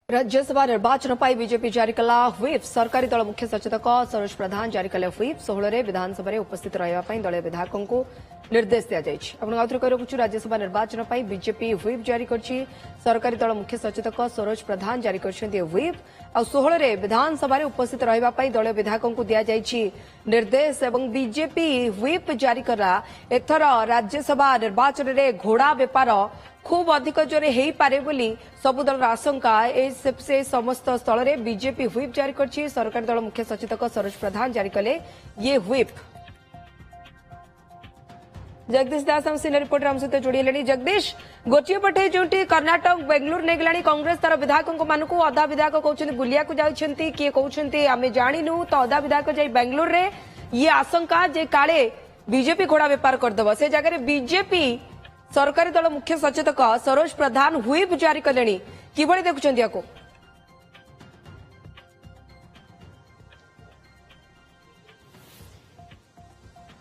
राज्यसभा निर्वाचन पर बीजेपी जारी कला व्हिप सरकारी दल मुख्य सचेतक सरोज प्रधान जारी कले व्हिप 16 विधानसभा उपस्थित रहा दलीय विधायकों को निर्देश दिया राज्यसभा निर्वाचन पर बीजेपी व्हिप जारी कर सरकारी दल मुख्य सचेतक सरोज प्रधान जारी कर व्हिप आ 16 विधानसभा उपस्थित रहा दलीय विधायकों को दिया निर्देश एवं बीजेपी व्हिप जारी कला एथर राज्यसभा निर्वाचन में घोड़ा बेपार खूब अधिक जोरे हो पारे बोली सबु दल आशंका से समस्त स्थल में बीजेपी व्हिप जारी कर सरकारी दल मुख्य सचेतक सरोज प्रधान जारी कले ये व्हिप। जगदीश दास हम सीनियर रिपोर्टर हम सहित जोड़ी जगदीश गोटे पटे जो कर्णाटक बेंगलुरु नहीं गला कांग्रेस तार विधायकों मानक अधा विधायक कहते बुलिया जाती किए कहते आम जाणीनु तो अधा विधायक जाई बेंगलुरु रे ये आशंका जे काले बीजेपी घोड़ा बेपार करदेव से जगह बीजेपी सरकारी दल मुख्य सचेतक सरोज प्रधान व्हिप जारी कले किभली देखुं को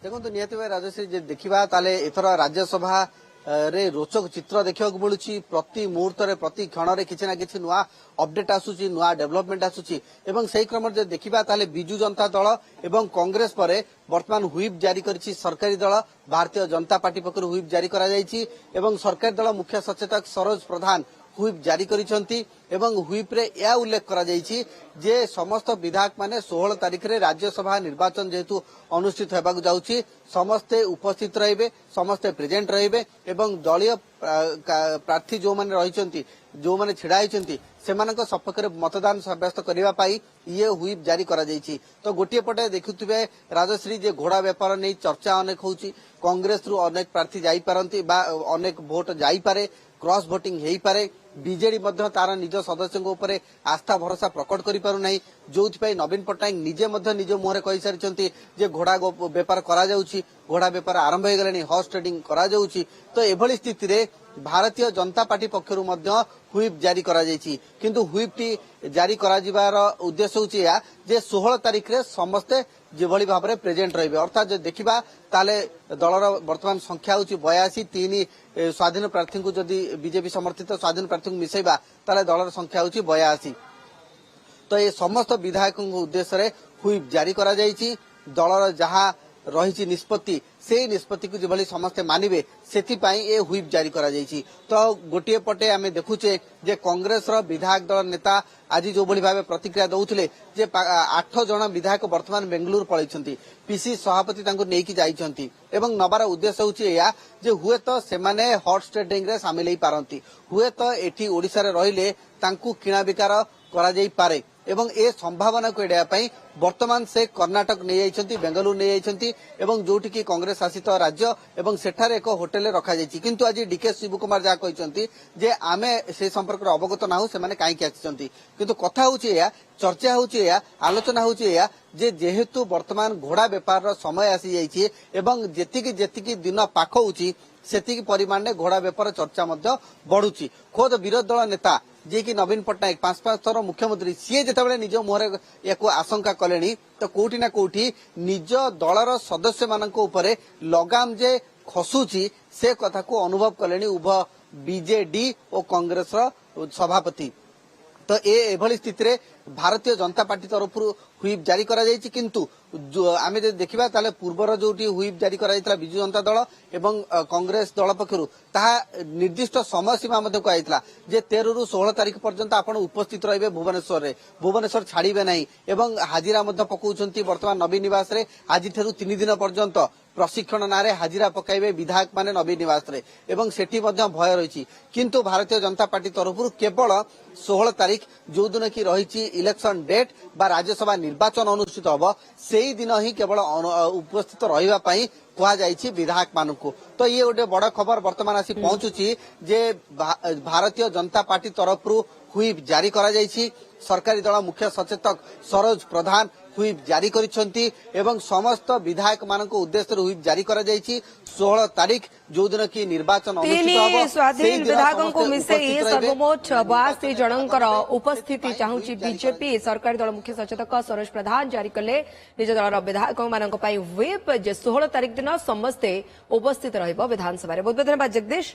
देखो निहत भाई राजश्री देखा एथर राज्यसभा रे रोचक चित्र देखा मिलूँ प्रति मुहूर्त प्रति क्षण में किसी ना कि नुआ अपडेट आसूची नुआ डेवलपमेंट आसूची एवं सही क्रम देखा बिजु जनता दल एवं कांग्रेस पर वर्तमान व्हिप जारी करिछि सरकारी दल भारतीय जनता पार्टी पक्षर व्हिप जारी करा जायछि एवं सरकारी दल मुख्य सचेतक सरोज प्रधान व्हिप जारी करिसेंती एवं व्हिप रे या उल्लेख करा जायछि जे समस्त विधायक माने 16 तारिख रे राज्यसभा निर्वाचन जेतु अनुष्ठित हेबाकु जाउछि समस्ते उपस्थित रहिबे समस्ते प्रेजेंट रहिबे एवं दलीय प्रार्थी जो माने रहिसेंती जो माने छिड़ा होइसेंती सेमानक सपक्ष रे मतदान सब्यस्त करबा पाई ये व्हिप जारी करा जायछि। तो गोटे पटे देखुथिबे राजश्री जे घोड़ा व्यापार नै चर्चा अनेक होउछि कांग्रेस रु अनेक प्रार्थी जाई पारंती बा अनेक वोट जाई पारे क्रॉस भोटिंग हेई पारे बीजेडी मध्य तार निज सदस्यों उपर आस्था भरोसा प्रकट करि पारु नाही जोथि नवीन पट्टनायक निजे मध्य निज मुहरे कहि सारिछंती जे घोड़ा व्यापार करा जाउछि घोड़ा व्यापार आरंभ हो गलानी हॉर्स ट्रेडिंग करा जाउछि। तो एभली स्थिति रे भारतीय जनता पार्टी पक्षरु मध्य व्हिप जारी करा जायछि किंतु व्हिप टी जारी करा जिबार उद्देश्य होछि या जे 16 तारिख रे समस्ते जेभली भाव में प्रेजेंट रहिबे अर्थात देखिबा ताले दलर वर्तमान संख्या होछि 82 3 स्वाधीन प्रार्थी को जदि बीजेपी समर्थित स्वाधीन प्रार्थी को मिसेबा ताले दलर संख्या होछि 82। तो ये समस्त विधायकों उद्देश्य रे व्हिप जारी करा जायछि दलर जहां रही निष्पत्ति से निष्पत्ति को जिभली समस्ते मानिबे सेथिपाई ए व्हिप जारी करा जायछि। तो गोटे पटे आमे देखुचे जे कांग्रेस रो विधायक दल नेता आज जो भली भाबे प्रतिक्रिया दउथिले जे 8 जण विधायक वर्तमान बेंगलुरु पळैछंती पीसी सभापति तांको नेकी जाइछंती एवं नबार उद्देश्य होछि या जे हुए तो सेमाने हॉर्स ट्रेडिंग रे शामिल हेई पारंती हुए तो एठी ओडिसा रे रहिले तांको किणा बिकार करा जाई पारे एवं ए संभावना को एड़ाया वर्तमान से कर्णाटक नहीं जाइछंती बेंगलुरु नहीं जाइछंती एवं जोठी की कांग्रेस शासित राज्य एवं सेठारे एक होटेल रखा जाइछि किंतु आज डीके शिव कुमार जा कहिसंती जे आमे से संपर्क रे अवगत नाहु सेमाने काई कि आछंती किंतु कथा होछि या चर्चा होछि या आलोचना होछि या जे जेहेतु वर्तमान घोड़ा व्यापार रो समय आसी जाइछि एवं जेतिकी दिन पाख होछि सेतिकी परिमाण में घोड़ा व्यापार चर्चा मध्य बढ़ुछि। खोद विरोधी दल नेता जे कि नवीन पट्टनायक 5 थर मुख्यमंत्री सी जिते निज मुहर या आशंका कले तो कोठी ना कोठी निज दलर सदस्य मानक उपरे लगाम जे खसुची से कथा को अनुभव कले उभय बीजेडी और कांग्रेस सभापति। तो एभली स्थिति रे भारतीय जनता पार्टी तरफ व्हिप जारी करा जायछि किंतु आमे देखिबा ताले पूर्वर जोटी व्हिप जारी करा जायतला बिजु जनता दल एवं कांग्रेस दल पक्षरु ताहा निर्दिष्ट समय सीमा मध्ये कहैतला जे 13 रु 16 तारिख पर्यंत आपण उपस्थित रहिबे भुवनेश्वर छाड़िबे नाही एवं हाजिरा मध्ये पकाउछंती वर्तमान नवीन निवास रे आजि ठेरु 3 दिन पर्यंत प्रशिक्षण नारे हाजिरा पकाइबे विधायक माने नवीन निवास रे एवं सेठी मध्ये भय रहिछि किंतु भारतीय जनता पार्टी तरफ केवल 16 तारिख जो दिन की रही इलेक्शन डेट बा राज्यसभा निर्वाचन अनुष्ठित हम से दिन ही केवल उपस्थित रही कहुई विधायक मानू। तो ये गोटे बड़ खबर वर्तमान आसी पहुंचुची जे भारतीय जनता पार्टी तरफ व्हिप जारी करा जायछि सरकारी दल मुख्य सचेतक सरोज प्रधान व्हिप जारी करिसेंती एवं समस्त विधायक मानक उद्देश्य व्हिप जारी करा जायछि 16 तारिख जो दिन की निर्वाचन अनुष्ठित होबो स्वाधीन विधायकों को मिसई सर्वमोट 82 जनकर उपस्थिति चाहूची बीजेपी सरकारी दल मुख्य सचेतक सरोज प्रधान जारी कले निज दलर विधायकों मानक व्हिप जे 16 तारिख दिन समस्ते उपस्थित रहइबो विधानसभा रे। बहुत बहुत धन्यवाद जगदीश।